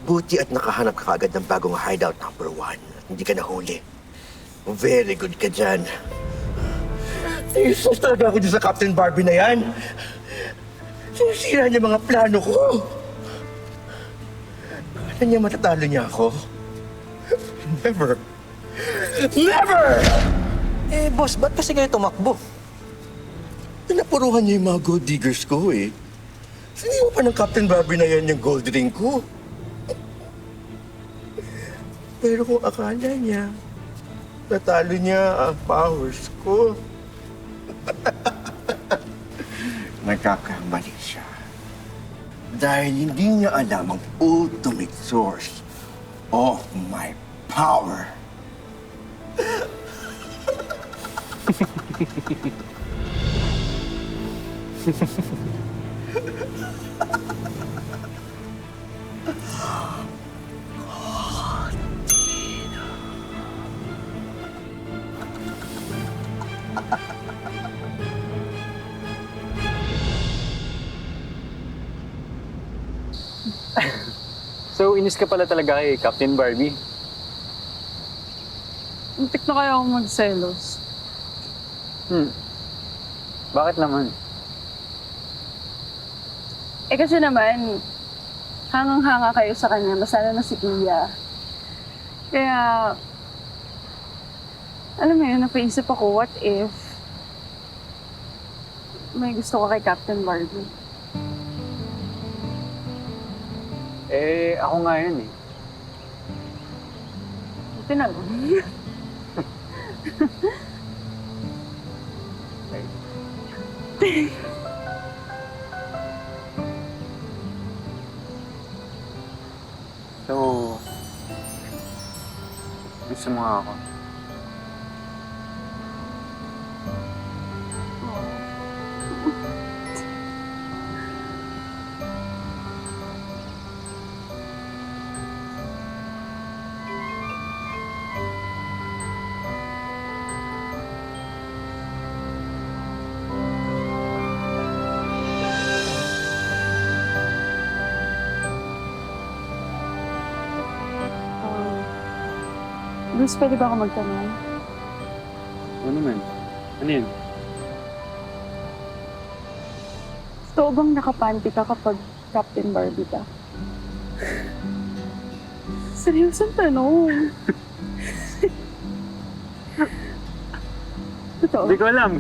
Buti at nakahanap ka agad ng bagong hideout number 1. Hindi ka nahuli. Very good ka dyan. Isos talaga ako dyan sa Captain Barbie na yan. Sinisira niya mga plano ko. Akala niya matatalo niya ako? Never. Never! Eh, boss, ba't kasi kayo tumakbo? Pinapuruhan niya yung mga gold diggers ko eh. Siniwa pa ng Captain Barbie na yan yung gold ring ko. Pero kung akala niya, natalo niya ang powers ko. Nagkakamali siya. Dahil hindi niya alam ang ultimate source of my power. So, inis ka pala talaga kay Captain Barbie? Muntik na kaya akong magselos. Bakit naman? Eh kasi naman, hangang-hanga kayo sa kanya, masala na si Kuya. Kaya, alam mo yun, napaisip ako, what if may gusto ka kay Captain Barbie? Eh, ako nga yun eh. Buti na lang. So, gusto mo nga ako? Bruce, pwede ba ako magtanong? Ano naman? Ano yun? Totoo bang nakapanty ka kapag Captain Barbie ka? Seryosong tanong. Totoo? Hindi ko alam.